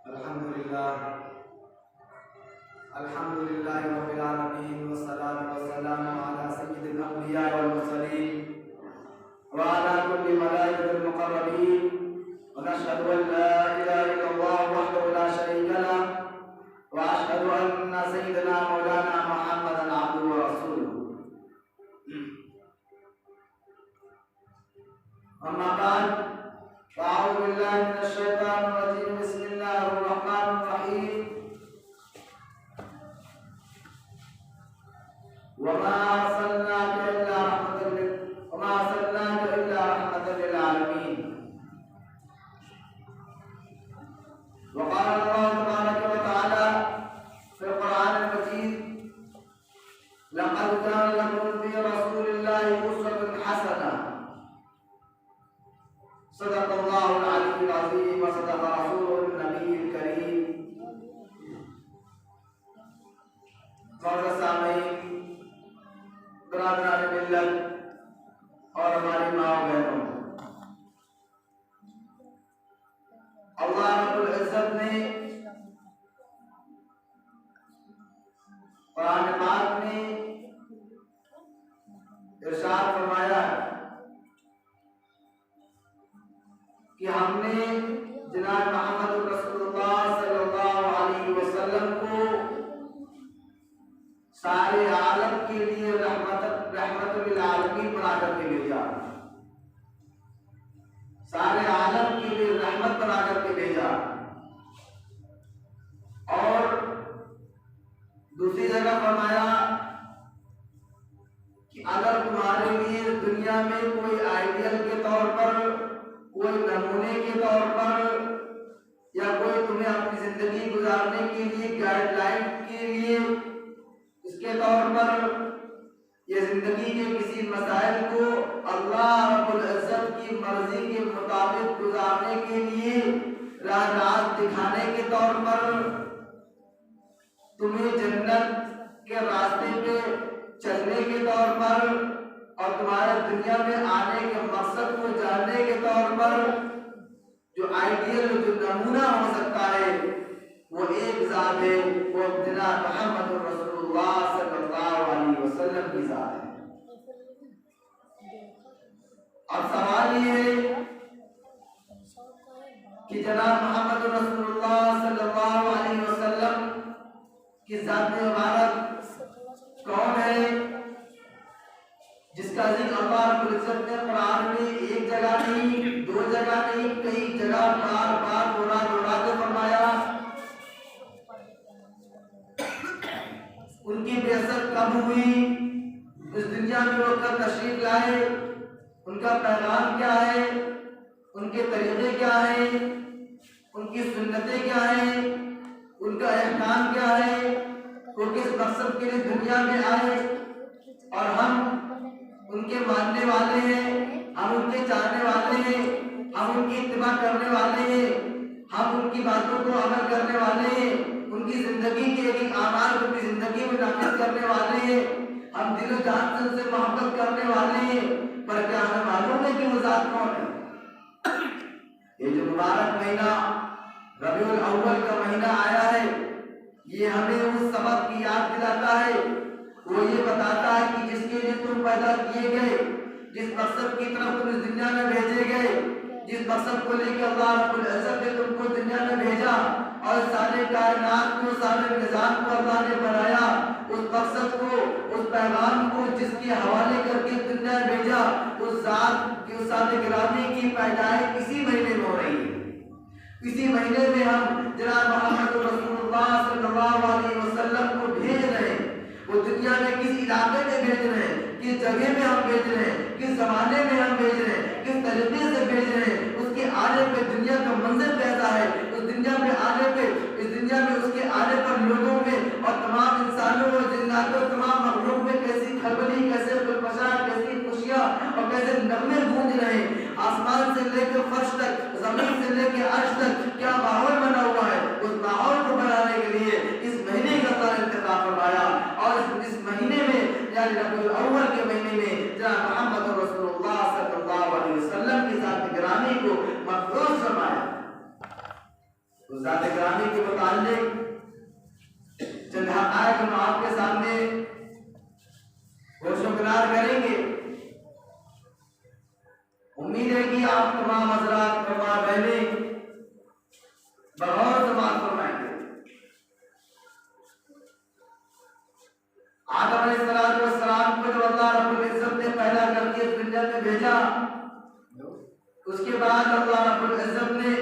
अल्हम्दुलिल्लाह अल्हम्दुलिल्लाहि रब्बिल आलमीन वस्सलातु वस्सलामु अला सय्यिदिल अंबिया वल मुरसलीन व अला कुल्ली मलाइकातिल मुक़र्रबीन व नशहदु अन ला इलाहा इल्लल्लाह वहदहु ला शरीका लह व अशहदु अन्ना सय्यिदना मौलाना मुहम्मदन अब्दुहु व रसूलुहु। अम्मा बाद फ़अऊज़ु बिल्लाहि मिनश शैतानिर रजीम बिस्मिल्लाहिर रहमानिर रहीम वमा अर्सलनाका इल्ला रहमतन लिल आलमीन। वक़ाल अल्लाहु तबारक व तआला फ़िल क़ुरआनिल मजीद लक़द कान लकुम फ़ी रसूलिल्लाहि उस्वतुन हसनह सदक़ल्लाहुल अलीयुल अज़ीम व सदक़ रसूलुहुन नबियुल करीम। सामीन, बिरादरान मिल्लत और हमारी माँ बहनों, अल्लाह रब्बुल इज़्ज़त ने कुरान पाक में इरशाद फरमाया कि हमने जनाब मोहम्मद रसूलुल्लाह सल्लल्लाहु अलैहि वसल्लम को सारे आलम के लिए रहमतुल लिल आलमीन बना करके भेजा, सारे आलम के लिए रहमत बना करके भेजा। और दूसरी जगह फरमाया कि अगर तुम्हारे लिए दुनिया में कोई आइडियल के तौर पर, कोई नमूने के तौर पर, या कोई तुम्हें अपनी जिंदगी गुजारने के लिए गाइडलाइन के लिए इसके तौर पर ये जिंदगी के किसी मसाइल को अल्लाह रब्बुल इज़्ज़त की मर्जी के मुताबिक गुजारने के लिए राह दिखाने के तौर पर, तुम्हें जन्नत के रास्ते पे चलने के तौर पर और तुम्हारे दुनिया में आने के मकसद को जानने के तौर पर जो आइडियल, जो नमूना हो सकता है वो एक ज़ात है, वो जनाब मोहम्मद रसूलुल्लाह सल्लल्लाहु अलैहि वसल्लम की ज़ात है। अब सवाल ये है कि जनाब मोहम्मद रसूलुल्लाह सल्लल्लाहु अलैहि वसल्लम की ज़ात मुबारक कौन है, जिसका जिक्र अल्लाह रब्बुल इज़्ज़त ने कुरान में एक जगह नहीं, दो जगह नहीं, कई जगह बार बार दोहरा के फरमाया। उनकी बेअसत कब हुई, इस दुनिया में वो कब तशरीफ लाए, उनका पैगाम क्या है, उनके तरीके क्या है, उनकी सुन्नतें क्या है, उनका अहकाम क्या है, वो किस मकसद के लिए दुनिया में आए। और हम उनके मानने वाले हैं, हम उनके चाहने वाले हैं, हम उनकी इत्तिबा करने वाले हैं, हम उनकी बातों को अमल करने वाले हैं, उनकी जिंदगी के एक आमाल को अपनी जिंदगी में नाफिज करने वाले हैं, हम दिलो जान से उनसे मोहब्बत करने वाले हैं। पर क्या हमें मालूम है कि वो ज़ात कौन है? ये जो मुबारक महीना रबीउल अव्वल का महीना आया है, ये हमें उस सबक की याद दिलाता है। वो ये बताता है कि जिसके लिए तुम पैदा किए गए, जिस मकसद की तरफ तुम इस दुनिया में भेजे गए, जिस मकसद को लेकर अल्लाह रब्बुल इज़्ज़त ने तुमको दुनिया में भेजा और सारे कायनात को, सारे निज़ाम को अल्लाह ने बनाया, उस मकसद को, उस पैगाम को जिसके हवाले करके दुनिया में भेजा, उस ज़ात की, उस ज़ात गिरामी की पैदाइश इसी महीने में हो रही है। इसी महीने में हम जनाब मोहम्मद रसूलुल्लाह सल्लल्लाहु अलैहि वसल्लम को भेज रहे हैं। वो दुनिया में किस इलाके में भेज रहे हैं, किस जगह में हम भेज रहे हैं, किस जमाने में हम भेज रहे हैं, किस तरीके से भेज रहे हैं, उसके आने पे दुनिया का मंजर कैसा है, उस दुनिया में आने पे, इस दुनिया में उसके आने पर लोगों में और तमाम इंसानों और जिन्नातों, तमाम मखलूक में कैसी खलबली, कैसे गुलफशार, कैसी खुशियाँ और कैसे नगमे गूंज रहे हैं। आसमान से लेकर फर्श तक, जमीन से लेकर अर्श तक क्या माहौल बना हुआ है। उस माहौल को बनाने के लिए इस महीने का इंतखाब फरमाया और इस महीने में यानी रबीउल अव्वल के महीने में जनाब मोहम्मद रसूलुल्लाह सल्लल्लाहु अलैहि वसल्लम की ज़ात गिरामी को मखसूस फरमाया। तो ज़ात गिरामी के मुताल्लिक चंद हक़ाइक़ हम आपके सामने रोशनगुजार करेंगे। उम्मीद है कि आप तमाम हज़रात और बहनें बगौर समाअत फरमाएंगे। आदम अलैहिस्सलाम को जब अल्लाह रब्बुल इज़्ज़त ने पैदा करके इस दुनिया में भेजा, उसके बाद अल्लाह रब्बुल इज़्ज़त ने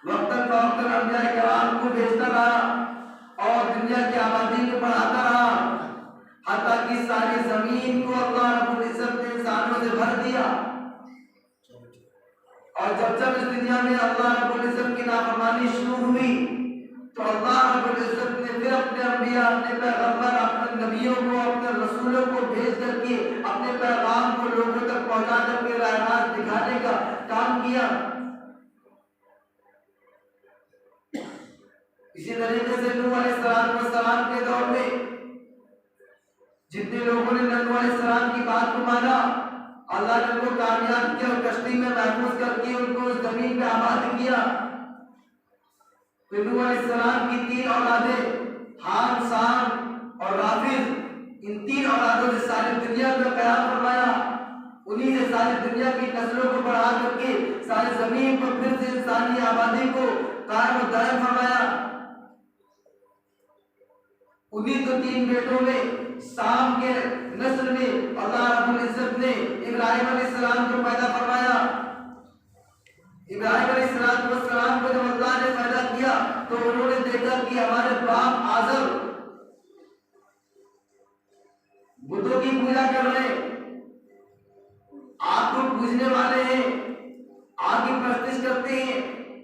वक्तन फवक्तन अंबिया किराम को भेजता रहा और दुनिया की आबादी को बढ़ाता रहा, हत्ता कि सारी जमीन को अल्लाह रब्बुल इज़्ज़त ने इंसानों से भर दिया। और जब इस दुनिया में अल्लाह रब्बुल इज़्ज़त की नाफरमानी शुरू हुई तो अल्लाह रब्बुल इज़्ज़त ने फिर अपने अंबिया, अपने पैगंबर, अपने नबियों को, अपने रसूलों को भेज करके अपने पैगाम को लोगों तक पहुंचा करके राह दिखाने का काम किया। इसी तरीके से नूह अलैहिस्सलाम के दौर में जितने लोगों ने नूह अलैहिस्सलाम की बात को माना, अल्लाह ने उनको कामयाब किया और कश्ती में महफूज करके उनको उस जमीन पे आबाद किया। नूह अलैहिस्सलाम की 3 औलादें हाम, साम और राफिज, इन 3 औलादों से सारी दुनिया में क़याम फरमाया। उन्हीं से सारी दुनिया की नस्लों को बढ़ा करके सारी जमीन पर फिर से इंसानी आबादी को कायम और दायम फरमाया। उन्हीं तो 3 बेटों में साम के नस्ल में अल्लाह रब्बुल इज़्ज़त ने इब्राहिम अलैहिस्सलाम को पैदा फरमाया। इब्राहिम अलैहिस्सलाम को जब अल्लाह ने पैदा किया तो उन्होंने देखा कि हमारे बाप आज़र बुतों की पूजा कर रहे हैं, आग को पूजने वाले हैं, आग की परस्तिश करते हैं,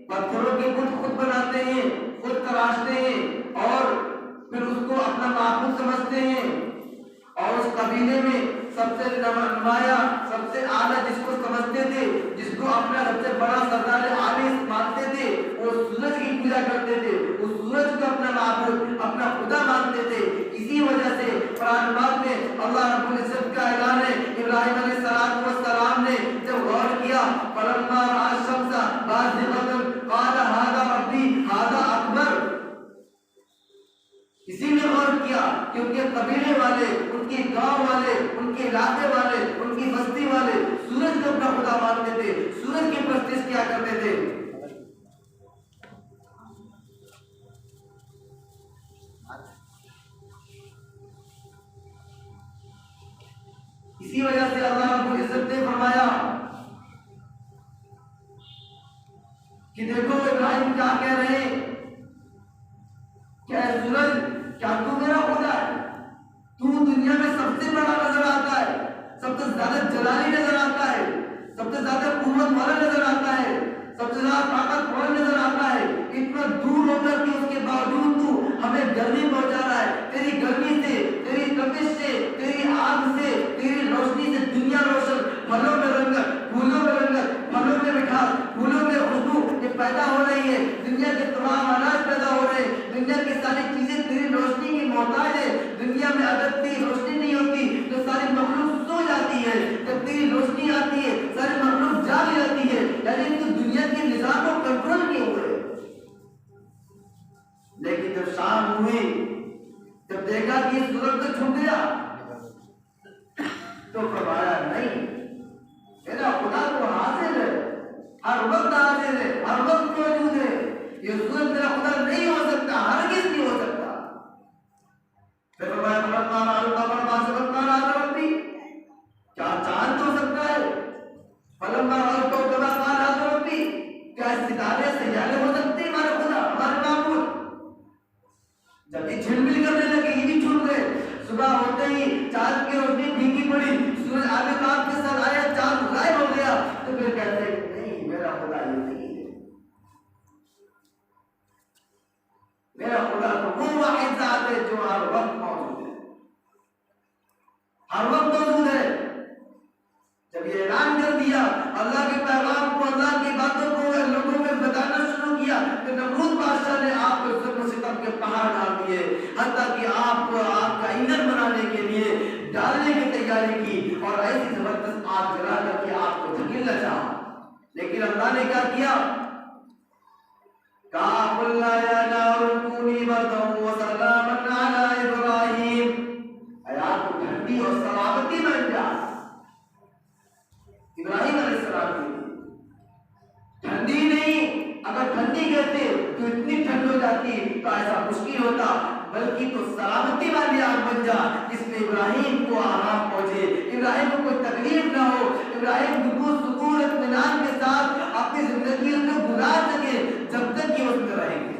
पत्थरों के बुत खुद बनाते हैं, खुद तराशते हैं और फिर उसको अपना माबूद समझते हैं। और उस कबीले में सबसे नुमाया, सबसे आला जिसको समझते थे, जिसको अपना सबसे बड़ा सरदार आली मानते थे, वो सूरज की पूजा करते थे, उस सूरज को अपना माबूद, अपना खुदा मानते थे। इसी वजह से कुरान पाक में अल्लाह रब्बुल इज़्ज़त का ऐलान है। इब्राहिम अलैहिस्सलाम ने जब गौर किया, फलम्मा रअा अश-शम्सा बाज़िग़तन क़ाल हाज़ा रब्बी हाज़ा अकबर, इसीलिए गौर किया कि उनके कबीले वाले, उनके गांव वाले, उनके इलाके वाले, उनकी बस्ती वाले सूरज को अपना खुदा मानते थे, सूरज की परस्तिश किया करते थे। इसी वजह से अल्लाह रब्बुल इज़्ज़त ने फरमाया कि देखो इब्राहिम क्या कह रहे हैं, क्या सूरज, क्या तू मेरा खुदा है? तू दुनिया में सबसे बड़ा नजर आता है, सबसे ज्यादा जलाली नजर आता है, सबसे ज्यादा कुव्वत वाला नजर आता है, सबसे ज्यादा ताकत वाला नजर आता है। इतना दूर होकर के उसके बावजूद तू हमें गर्मी पहुंचा रहा है। तेरी गर्मी से, तेरी तपिश से, तेरी आग से, तेरी रोशनी से दुनिया रोशन, फलों में रंगत, फूलों में रंगत, फलों में मिठास, फूलों में खुशबू ये पैदा हो रही है। दुनिया के तमाम अनाज पैदा हो रहे हैं, दुनिया की सारी चीजें तेरी रोशनी की मोहताज है। दुनिया में अगर तेरी रोशनी नहीं होती तो सारी मखलूक सो जाती है, जब तेरी रोशनी आती है सारी मखलूक जाग जाती है। यानी तू दुनिया के निजाम को कंट्रोल किए हुए। लेकिन जब शाम हुई, जब देखा कि सूरज तो छुप गया, तो फरमाया नहीं, मेरा खुदा तो हाजिर है, हर वक्त हाजिर है, हर वक्त मौजूद है। ये सूरज मेरा खुदा नहीं हो सकता, हरगिज़ नहीं हो सकता। फिर फरमाया फलम्मा रअल क़मर बाज़िग़न क़ाल हाज़ा रब्बी, क्या चांद हो सकता है? फलम्मा रअल कौकबा क़ाल हाज़ा रब्बी, क्या सितारे सैयारे हो सकते हैं हमारे खुदा, हमारे माबूद? जब ये झिलमिल करने लगे, ये भी छूट गए। सुबह होते ही चांद की रोशनी फीकी पड़ी, सूरज आबिताब के साथ आया, चांद गायब हो गया। तो फिर कहते नहीं, मेरा खुदा ये नहीं है, मेरा खुदा तो वो वाहिद ज़ात है जो हर वक्त मौजूद है, हर वक्त मौजूद है। जब ये ऐलान कर दिया, अल्लाह के पैगाम को, अल्लाह की बातों को लोगों में बताना शुरू किया, तो नमरूद बादशाह ने आप जुल्म सितम के पहाड़ डाल दिए, हत्ता कि आपको आग का ईंधन बनाने के लिए डालने की तैयारी की और ऐसी जबरदस्त आग जला करके आपको धकेलना चाहा। लेकिन अल्लाह ने क्या किया? कहा कुल्ला या नारु कूनी बर्दन व सलामन अला इब्राहिम, आयात को ठंडी और सलामती बन जा। इब्राहिम अलैहिस्सलाम की ठंडी नहीं, अगर ठंडी कहते तो इतनी ठंड हो जाती तो ऐसा मुश्किल होता, बल्कि तो सलामती वाली आग बन जा जिसमें इब्राहिम को आराम पहुंचे, इब्राहिम को कोई तकलीफ ना हो, इब्राहिम सुकून इत्मीनान के साथ अपनी जिंदगी को गुजार सके जब तक कि उसमें रहेंगे।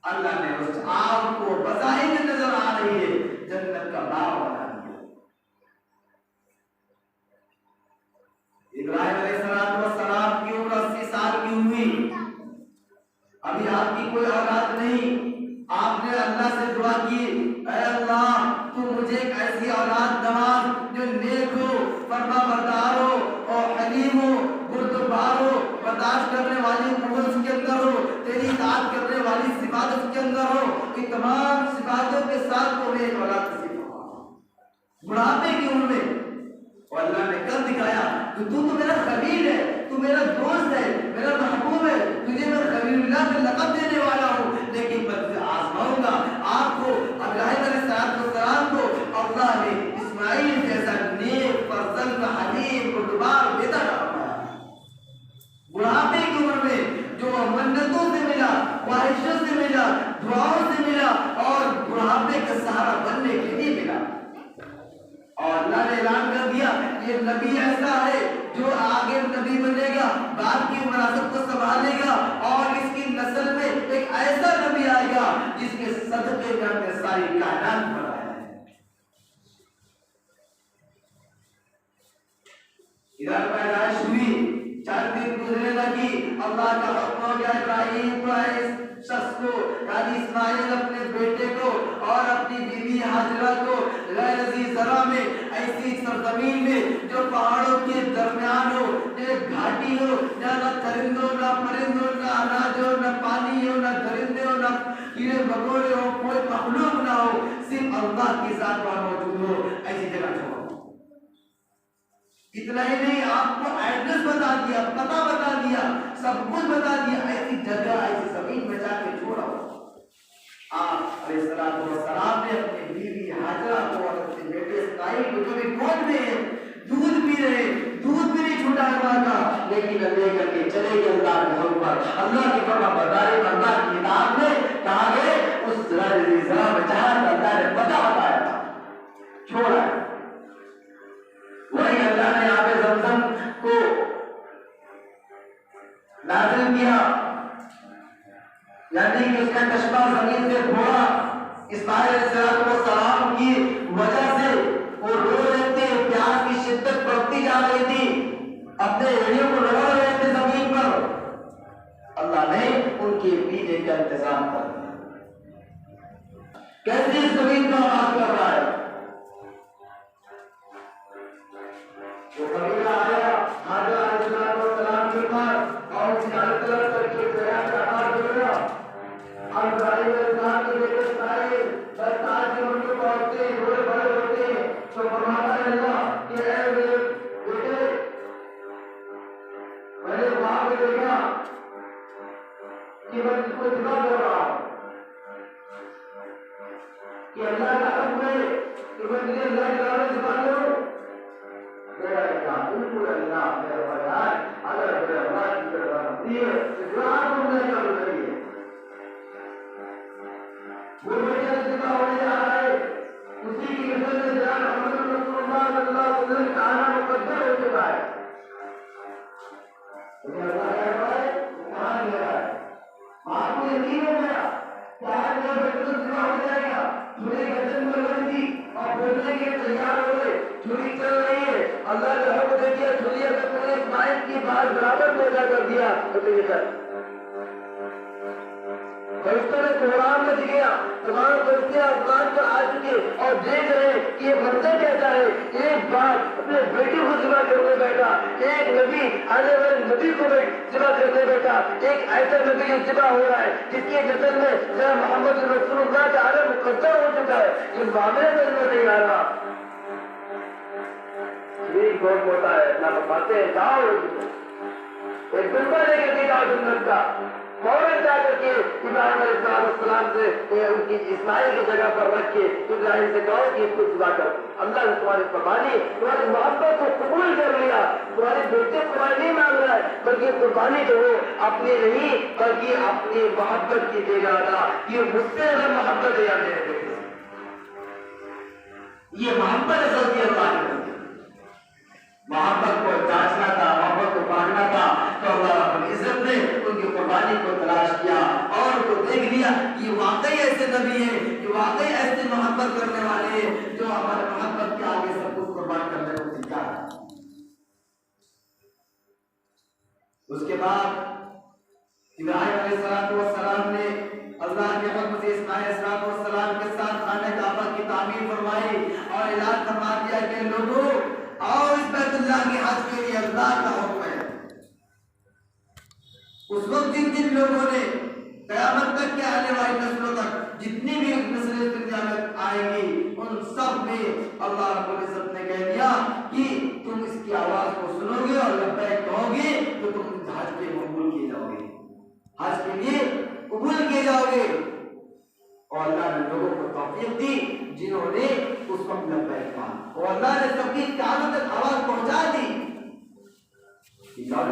अल्लाह ने उस आग को बज़ाहिर नजर आ रही है जन्नत का बाग बना दिया। इब्राहिम अलैहिस्सलाम की उम्र 80 साल की हुई, अभी आपकी कोई औलाद नहीं, आपने अल्लाह से दुआ की, ऐ अल्लाह तू मुझे एक ऐसी औलाद नवाज जो नेक हो, फरमाबरदार हो और हलीम हो, बुर्दबार हो, बर्दाश्त करने वाली कुव्वत उसके अंदर हो, तेरी इताअत करने वाली सिफात उसके अंदर हो, इन तमाम सिफातों के साथ तुम्हें एक औलाद नसीब हो बुढ़ापे की उम्र में। और अल्लाह ने कर दिखाया कि तू तो मेरा खलील है, तू मेरा दोस्त है, मेरा महबूब है, तुझे मैं खलीलुल्लाह का लक़ब देने वाला हूँ, लेकिन मैं तुझे आज़माऊंगा। आपको इब्राहीम अलैहिस्सलाम को अल्लाह ने इस्माईल जैसा नेक फर्जंद हलीम बुर्दबार बेटा बनाया। बुढ़ापे की उम्र में जो मन्नतों से मिला, ख्वाहिशों से मिला, दुआओं से मिला और बुढ़ापे का सहारा बनने के लिए मिला। और अल्लाह ने ऐलान कर दिया ये नबी ऐसा है जो आगे नबी बनेगा, बाद की विरासत को संभालेगा और इसकी नस्ल में एक ऐसा नबी आएगा जिसके सदके में हमने सारी कायनात बनाया है। इधर पैदाइश हुई, 4 दिन गुजरने लगी, अल्लाह का हुक्म हो गया इब्राहिम को, इस शख्स को यानी इस्माईल अपने बेटे को और अपनी बीवी हाजरा को गैर ज़रा में ऐसी सरजमीन में जो पहाड़ों के दरमियान हो, एक घाटी हो, जहाँ न परिंदों न परिंदों न अनाज हो, न पानी हो, न दरिंदे हो, न कीड़े मकोड़े हो, कोई मखलूक ना हो, सिर्फ अल्लाह की ज़ात वहाँ मौजूद हो, ऐसी जगह छोड़ो। इतना ही नहीं, आपको एड्रेस बता दिया, पता बता दिया, सब कुछ बता दिया, ऐसी जगह ऐसी जमीन में जाके छोड़ा। आप अलैहिस्सलाम ने अपनी बीवी हाजरा को और अपने बेटे इस्माईल को जो भी गोद में दूध पी रहे, दूध भी नहीं छूटा था, लेकिन लेकर के चले गए अल्लाह के हुक्म पर, अल्लाह की फरमाबरदारी, अल्लाह की इताअत में कहाँ गए, उस जगह में जहाँ अल्लाह ने पता बताया था छोड़ा। वही अल्लाह ने यहाँ पे ज़मज़म को नाज़िल किया, यानी कि उसका चश्मा जमीन से फोड़ा। इस्माईल अलैहिस्सलाम की वजह से वो रो रहे थे, प्यास की शिद्दत बढ़ती जा रही थी, अपने एड़ियों को रगड़ रहे थे जमीन पर। अल्लाह ने उनके पीने का इंतजाम कर दिया। कैसे इस जमीन का आवाज कर रहा है, वो कबीला आया हाजरा अलैहिस्सलाम के पास और जियारत करके बयान का आवाज दिया। और इब्राहीम अलैहिस्सलाम के बेटे इस्माईल बरसात के उनको पहुंचते रोए बड़े होते तो फरमाता है अल्लाह कि ऐ मेरे बेटे, मैंने वहां पे देखा कि मैं तुझको दुआ कर रहा हूं कि अल्लाह का हुक्म है कि मैं तुझे अल्लाह के नाम से दुआ करूं। मेरा इल्हाम बिल्कुल अल्लाह मेरा बयान अगर मेरा अल्लाह की तरफ होती है तो दुआ को नहीं कर रही है। वो बेटा जिंदा होने जा रहा है, उसी की नस्ल में जनाब मोहम्मद रसूलुल्लाह सल्लल्लाहु अलैहि वसल्लम का आना मुकद्दर हो चुका है। तो अल्लाह कह रहा है कहां गया है, आपको यकीन हो गया कि आज मेरा बेटा जिंदा हो जाएगा। छुरी गर्दन में लगी थी और बोलने के तैयार हो गए, छुरी चल रही है, अल्लाह ने हुक्म दे दिया छुरी अगर तूने इस्माईल की बात बराबर पैदा कर दिया तो तुझे कर। फरिश्तों ने कोहराम मच गया, तमाम फरिश्ते आसमान पर आ चुके और देख रहे कि ये बंदा कहता है। एक बाप अपने बेटे को जिबा करने बैठा, एक नबी आने वाले नबी को जिबा करने बैठा, एक ऐसा नबी जो जिबा हो रहा है जिसके नस्ल में जनाब मोहम्मद रसूलुल्लाह का आना मुकद्दर हो चुका है, इस मामले में नहीं आ रहा। ये बहुत होता है, ना बताते हैं जाओ एक बिल्कुल लेकर के बहुत सुन्नत का फौरन जाकर के इब्राहिम अलैहिस्सलाम से उनकी इस्माइल की जगह पर रख के इब्राहिम से कहो कि इसको जुदा कर, अल्लाह ने तुम्हारी कुर्बानी, तुम्हारी मोहब्बत को कबूल कर लिया, तुम्हारे बेटे कुर्बानी नहीं मांग रहा है, बल्कि कुर्बानी जो हो अपनी नहीं बल्कि अपनी मोहब्बत की दे रहा था। ये मुझसे अगर मोहब्बत है या मेरे बेटे, ये मोहब्बत असल की अल्लाह ने मोहब्बत को जांचना था, मोहब्बत को मांगना था, तो अल्लाह रब्बुल इज्जत ने उनकी कुर्बानी को तलाश किया और उनको देख लिया कि वाकई ऐसे नबी हैं, कि वाकई ऐसे मोहब्बत करने वाले हैं जो हमारे मोहब्बत के आगे सब कुछ कुर्बान करने को तैयार है। उसके बाद इब्राहिम अलैहिस्सलाम ने अल्लाह के हुक्म से इस्माइल अलैहिस्सलाम के साथ खाने काबा की तामीर फरमाई और ऐलान फरमा दिया कि लोगों आओ इस बैतुल्लाह के हज के लिए, अल्लाह का हुक्म है। उस वक्त जिन लोगों ने कयामत तक के आने वाली नस्लों तक जितनी भी नस्लें इस दुनिया में आएंगी उन सब में अल्लाह रब्बुल इज्जत ने कह दिया कि तुम इसकी आवाज को सुनोगे और लब्बैक कहोगे तो तुम हज के कबूल किए जाओगे, हज के लिए कबूल किए जाओगे। और अल्लाह ने लोगों को तौफीक दी जिन्होंने उस वक्त लब्बैक कहा, और अल्लाह ने सबकी कानों तक आवाज पहुंचा दी।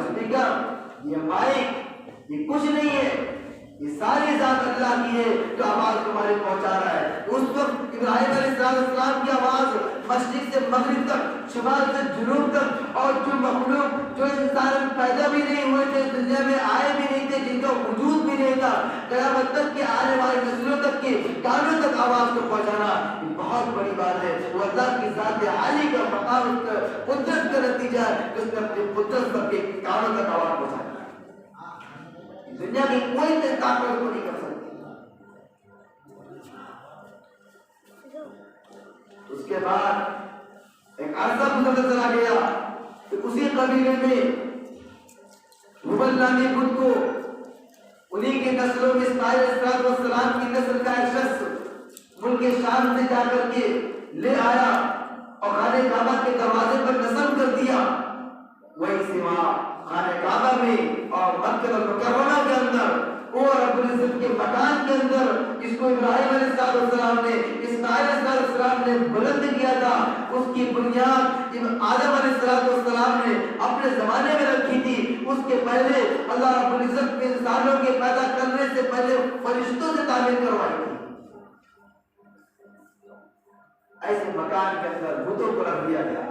स्पीकर, ये माइक, ये कुछ नहीं है, ये सारी जात अल्लाह की है जो आवाज तुम्हारे पहुंचा रहा है। उस वक्त इब्राहिम अलैहिस्सलाम की आवाज मशरिक से मगरिब तक, शुमाल से जुनूब तक, और जो मखलूक जो इंसान पैदा भी नहीं हुए थे, दुनिया में आए भी नहीं थे, जिनका वजूद भी नहीं था, क़यामत तक के आने वाली नस्लों तक के कानों तक आवाज को पहुंचाना ये बहुत बड़ी बात है। वो अल्लाह की जात आली का मकाम, कुदरत का नतीजा है, उसने अपनी कुदरत सबके कानों तक आवाज पहुंचाई। दुनिया की कोई ताकत उसको नहीं कर सकती। उसके बाद एक अरसा गुजरता चला गया कि उसी कबीले में हुबल नामी बुद्ध को उन्हीं के नस्लों में इस्माइल अलैहिस्सलाम की नस्ल का एक शख्स मुल्क शाम से जाकर के ले आया और खाने काबा के दरवाजे पर नस्ल कर दिया। वही से वहां खाने काबा में और मक्का मुकर्रमा के अंदर और रब्बुल इज्जत के मकान के अंदर इसको इब्राहिम अलैहिस्सलाम ने, इस्माइल अलैहिस्सलाम ने बुलंद किया था। उसकी बुनियाद आदम अलैहिस्सलाम ने अपने जमाने में रखी थी। उसके पहले अल्लाह रब्बुल इज्जत के इंसानों के पैदा करने से पहले फरिश्तों से तामीर करवाई थी। ऐसे मकान के अंदर बुतों को रख दिया गया।